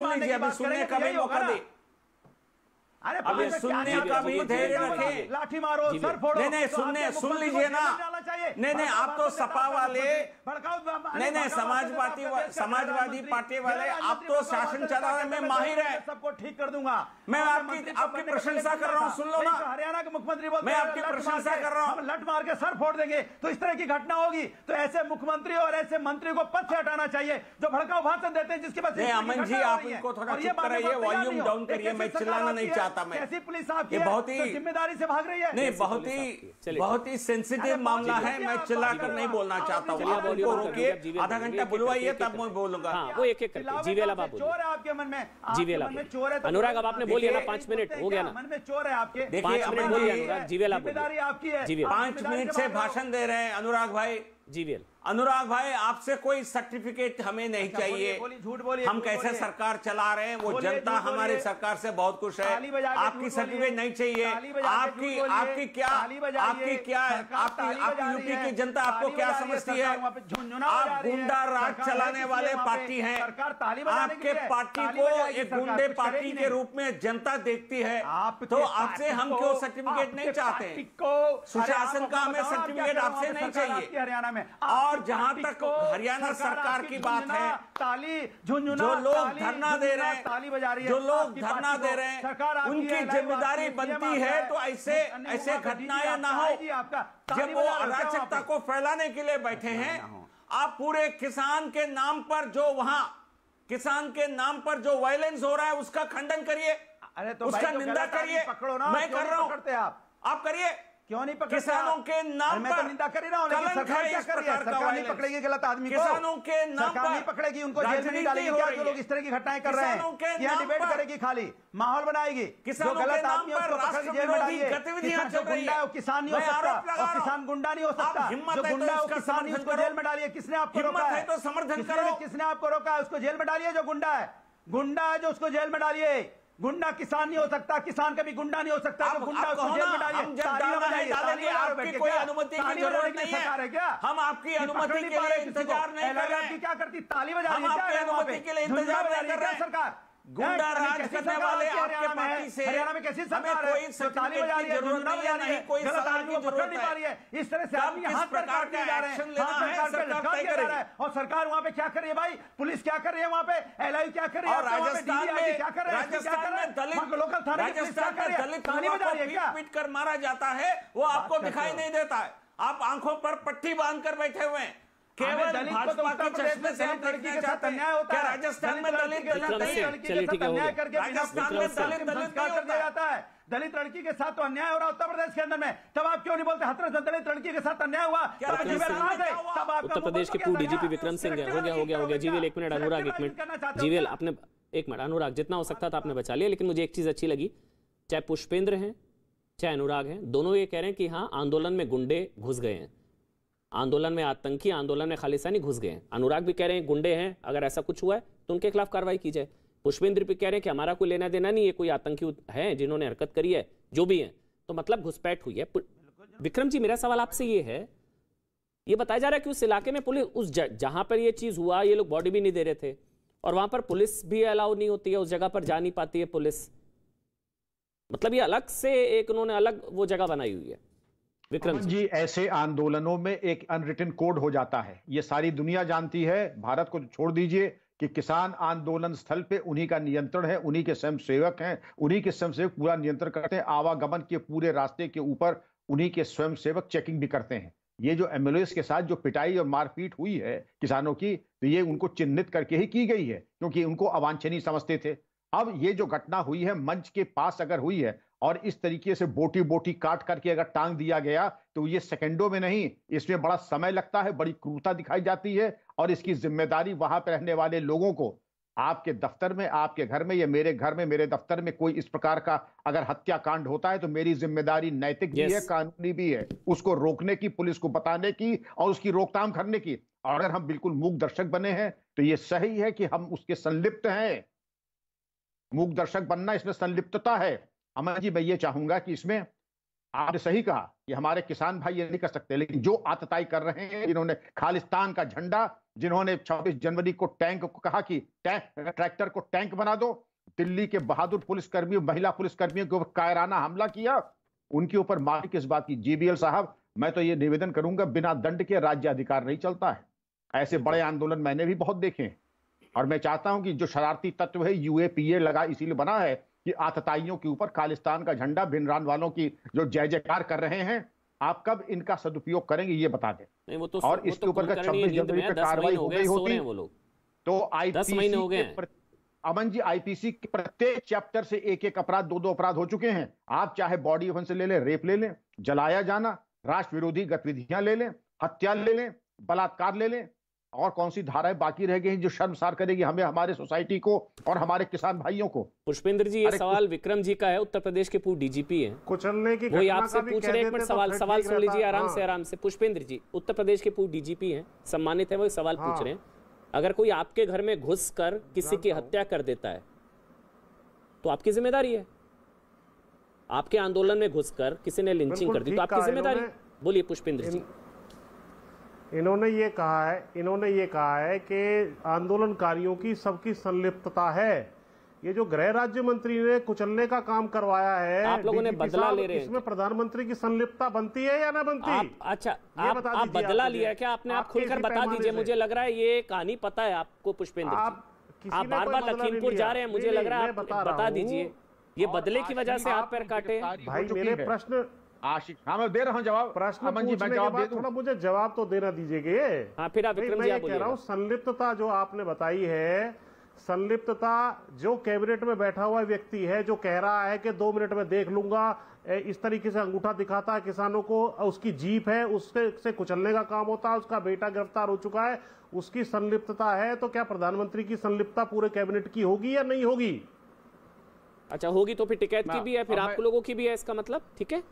लीजिए, अभी सुनने का भी मौका दे। अरे अभी सुनने का भी धैर्य रखें। लाठी मारो, सर फोड़ो। नहीं सुन लीजिए ना। नहीं आप तो सपा वाले, नहीं समाजवादी पार्टी वाले, आप तो शासन चलाने में माहिर है। सबको ठीक कर दूंगा। मैं आपकी प्रशंसा कर रहा हूँ, सुन लो ना। हरियाणा के मुख्यमंत्री बोलते मैं आपकी प्रशंसा कर रहा हूँ। लठ मार के सर फोड़ देंगे तो इस तरह की घटना होगी, तो ऐसे मुख्यमंत्री और ऐसे मंत्री को पद से हटाना चाहिए जो भड़काऊ भाषण देते हैं, जिसके बाद अमन जी आप इनको थोड़ा चुप कराइए, वॉल्यूम डाउन करिए। मैं चिल्लाना नहीं चाहता। मैं ऐसी पुलिस आपकी ये बहुत ही जिम्मेदारी से भाग रही है। नहीं, बहुत ही सेंसिटिव मामला है। मैं चिल्लाकर नहीं बोलना चाहता हूँ। आप इनको रोकिए, आधा घंटा बुलवाइए तब मैं बोलूंगा। वो एक एक करके जीवेला बाबू, चोर है आपके मन में, जीवेला चोर है। अनुराग अब आपने बोलिए ना, 5 मिनट हो गया ना, मन में चोर है आपके। देखिए 5 मिनट बोलिए अनुराग, जीवेला जिम्मेदारी आपकी है। 5 मिनट से भाषण दे रहे हैं अनुराग भाई। जीवेल अनुराग भाई, आपसे कोई सर्टिफिकेट हमें नहीं चाहिए। झूठ बोलिए, हम कैसे सरकार चला रहे हैं, वो जनता हमारी सरकार से बहुत खुश है। आपकी सर्टिफिकेट नहीं चाहिए। आपकी यूपी की जनता आपको क्या समझती है? आप गुंडा राज चलाने वाले पार्टी हैं। आपके पार्टी को एक गुंडे पार्टी के रूप में जनता देखती है, तो आपसे हम क्यों सर्टिफिकेट नहीं चाहते? सुशासन का हमें सर्टिफिकेट आपसे नहीं चाहिए। हरियाणा में और जहां तक हरियाणा सरकार की बात है, जो लोग धरना दे रहे हैं, उनकी जिम्मेदारी बनती है तो ऐसे घटनाएं ना हो। जब वो अराजकता को फैलाने के लिए बैठे हैं, आप पूरे किसान के नाम पर जो वायलेंस हो रहा है उसका खंडन करिए। अरे तो उसका निंदा करिए। मैं कर रहा हूं, आप करिए। क्यों नहीं पकड़ते? किसानों के नाम पर निंदा कर रही रहा हूं, लेकिन सरकार क्या कर रही है? सरकार नहीं पकड़ेगी गलत आदमी को। किसानों के नाम पर नहीं पकड़ेगी, उनको जेल में नहीं डालेगी क्या जो लोग इस तरह की घटनाएं कर रहे हैं? यहाँ डिबेट करेगी, खाली माहौल बनाएगी। जो गलत आदमी है उसको पकड़ के जेल में डालिए। गतिविधियां चल रही है, वो किसान नहीं हो सकता, और किसान गुंडा नहीं हो सकता। जो गुंडा है वो किसान नहीं, उसको जेल में डालिए। किसने आपको रोका है? तो समर्थन करो। किसने आपको रोका है? उसको जेल में डालिए। जो गुंडा है जो उसको जेल में डालिए। गुंडा किसान नहीं हो सकता, किसान कभी गुंडा नहीं हो सकता। तो गुंडा उसको जेल में डालिए। आपकी कोई अनुमति की जरूरत नहीं है क्या? हम आपकी अनुमति के लिए इंतजार नहीं कर रहे हैं। क्या करती? ताली बजा रही है। आपकी अनुमति के लिए इंतजार नहीं कर रहे हैं। सरकार गुंडा राज करने वाले आपके पार्टी से हरियाणा में कैसी सरकार है? कोई सर्टिफिकेट की जरूरत नहीं है, नहीं कोई सलाह की जरूरत है। इस तरह से आदमी हाथ पर प्रकार का एक्शन लेना है, सरकार तय करेगी। और सरकार वहां पे क्या कर रही है भाई? पुलिस क्या कर रही है वहां पे? एलआई क्या कर रही है? और राजस्थान में क्या कर रहे हैं? राजस्थान में दलित पीट कर मारा जाता है, वो आपको दिखाई नहीं देता है। आप आंखों पर पट्टी बांधकर बैठे हुए हैं। केवल भाजपा के चश्मे से आप लड़की के साथ अन्याय होता है। राजस्थान में दलित दलित लड़की के साथ तो अन्याय हो रहा है उत्तर प्रदेश के अंदर में, तब आप क्यों नहीं बोलते? हाथरस दलित लड़की के साथ अन्याय हुआ, उत्तर प्रदेश के पूर्व डीजीपी विक्रम सिंह है। हो गया जीवेल 1 मिनट, अनुराग 1 मिनट। जीवेल आपने 1 मिनट, अनुराग जितना हो सकता था आपने बचा लिया, लेकिन मुझे एक चीज अच्छी लगी, चाहे पुष्पेंद्र हैं चाहे अनुराग हैं, दोनों ये कह रहे हैं कि हाँ आंदोलन में गुंडे घुस गए हैं, आंदोलन में आतंकी, आंदोलन में खालिस्तानी घुस गए हैं। अनुराग भी कह रहे हैं गुंडे हैं, अगर ऐसा कुछ हुआ है तो उनके खिलाफ कार्रवाई की जाए। पुष्पेंद्र भी कह रहे हैं कि हमारा कोई लेना देना नहीं है, कोई आतंकी है जिन्होंने हरकत करी है, जो भी है, तो मतलब घुसपैठ हुई है। विक्रम जी, मेरा सवाल आपसे ये है, ये बताया जा रहा है कि उस इलाके में पुलिस, उस जहां पर ये चीज हुआ, ये लोग बॉडी भी नहीं दे रहे थे, और वहां पर पुलिस भी अलाउ नहीं होती है, उस जगह पर जा नहीं पाती है पुलिस। मतलब ये अलग से एक उन्होंने अलग वो जगह बनाई हुई है। विक्रम जी, ऐसे आंदोलनों में एक अनरिटन कोड हो जाता है, ये सारी दुनिया जानती है। भारत को छोड़ दीजिए कि किसान आंदोलन स्थल पे उन्हीं का नियंत्रण है, उन्हीं के स्वयंसेवक हैं, उन्हीं के स्वयंसेवक पूरा नियंत्रण करते हैं। आवागमन के पूरे रास्ते के ऊपर उन्हीं के स्वयंसेवक चेकिंग भी करते हैं। ये जो एम्बुलेंस के साथ जो पिटाई और मारपीट हुई है किसानों की, तो ये उनको चिन्हित करके ही की गई है, क्योंकि उनको अवांछनीय समझते थे। अब ये जो घटना हुई है मंच के पास अगर हुई है, और इस तरीके से बोटी बोटी काट करके अगर टांग दिया गया, तो ये सेकंडों में नहीं, इसमें बड़ा समय लगता है, बड़ी क्रूरता दिखाई जाती है। और इसकी जिम्मेदारी वहां पर रहने वाले लोगों को, आपके दफ्तर में, आपके घर में या मेरे घर में, मेरे दफ्तर में कोई इस प्रकार का अगर हत्याकांड होता है, तो मेरी जिम्मेदारी नैतिक भी है, कानूनी भी है, उसको रोकने की, पुलिस को बताने की और उसकी रोकथाम करने की। और अगर हम बिल्कुल मूक दर्शक बने हैं, तो ये सही है कि हम उसके संलिप्त हैं। मूक दर्शक बनना, इसमें संलिप्तता है। अमन जी, मैं ये चाहूंगा कि इसमें आपने सही कहा कि हमारे किसान भाई ये नहीं कर सकते, लेकिन जो आतताई कर रहे हैं, जिन्होंने खालिस्तान का झंडा जिन्होंने 26 जनवरी को टैंक को कहा कि ट्रैक्टर को टैंक बना दो, दिल्ली के बहादुर पुलिसकर्मियों, महिला पुलिसकर्मियों के ऊपर कायराना हमला किया, उनके ऊपर माफी किस बात की? जीवीएल साहब, मैं तो ये निवेदन करूंगा, बिना दंड के राज्य अधिकार नहीं चलता है। ऐसे बड़े आंदोलन मैंने भी बहुत देखे हैं, और मैं चाहता हूं कि जो शरारती तत्व है, यूएपीए लगा इसीलिए बना है कि आतताइयों के ऊपर खालिस्तान का झंडा, भिनरान वालों की जो जय जयकार कर रहे हैं, आप कब इनका सदुपयोग करेंगे ये बता दें। नहीं, वो तो, और इसके ऊपर का 26 जनवरी पर कार्रवाई हो गई होती तो आईपीसी, अमन जी, आईपीसी के प्रत्येक चैप्टर से एक एक अपराध, दो अपराध हो चुके हैं। आप चाहे बॉडी ऑफेंस ले लें, रेप ले लें, जलाया जाना, राष्ट्र विरोधी गतिविधियां ले लें, हत्या ले लें, बलात्कार ले लें, और कौन सी धाराएं बाकी रह गई जो शर्मसार करेगी हमें, हमारे सोसाइटी को और हमारे किसान भाइयों को। पुष्पेंद्र जी, ये सवाल विक्रम जी का है, उत्तर प्रदेश के पूर्व डीजीपी हैं, कुचलने की वही आपसे पूछ रहे हैं। एक मिनट, सवाल सुन लीजिए आराम से। पुष्पेंद्र जी उत्तर प्रदेश के पूर्व डीजीपी हैं, सम्मानित है, वो सवाल पूछ रहे हैं। अगर कोई आपके घर में घुस कर किसी की हत्या कर देता है तो आपकी जिम्मेदारी है। आपके आंदोलन में घुसकर किसी ने लिंचिंग कर दी तो आपकी जिम्मेदारी। बोलिए पुष्पेंद्र जी। इन्होंने ये कहा है कि आंदोलनकारियों की सबकी संलिप्तता है। ये जो गृह राज्य मंत्री ने कुचलने का काम करवाया है, आप लोगों ने बदला ले रहे हैं, इसमें प्रधानमंत्री की संलिप्तता बनती है या ना बनती? आप बदला लिया क्या आपने? आप खुलकर बता दीजिए। मुझे लग रहा है ये कहानी पता है आपको पुष्पेंद्र जी। आप बार बार लखीमपुर जा रहे हैं, मुझे लग रहा है आप बता दीजिए। ये बदले की वजह से हाथ पैर काटे? भाई मेरे प्रश्न आशिक, हाँ मैं दे रहा हूँ जवाब। प्रश्न पूछने के बाद थोड़ा मुझे जवाब तो देना दीजिए। हाँ, फिर आप विक्रम जी आप बोलिए। कह रहा हूँ संलिप्तता जो आपने बताई है, संलिप्तता जो कैबिनेट में बैठा हुआ व्यक्ति है जो कह रहा है कि 2 मिनट में देख लूंगा, इस तरीके से अंगूठा दिखाता है किसानों को, उसकी जीप है उससे कुचलने का काम होता है, उसका बेटा गिरफ्तार हो चुका है, उसकी संलिप्तता है, तो क्या प्रधानमंत्री की संलिप्तता पूरे कैबिनेट की होगी या नहीं होगी? अच्छा, होगी तो फिर टिकैत की भी है, फिर आप लोगों की भी है, इसका मतलब ठीक है।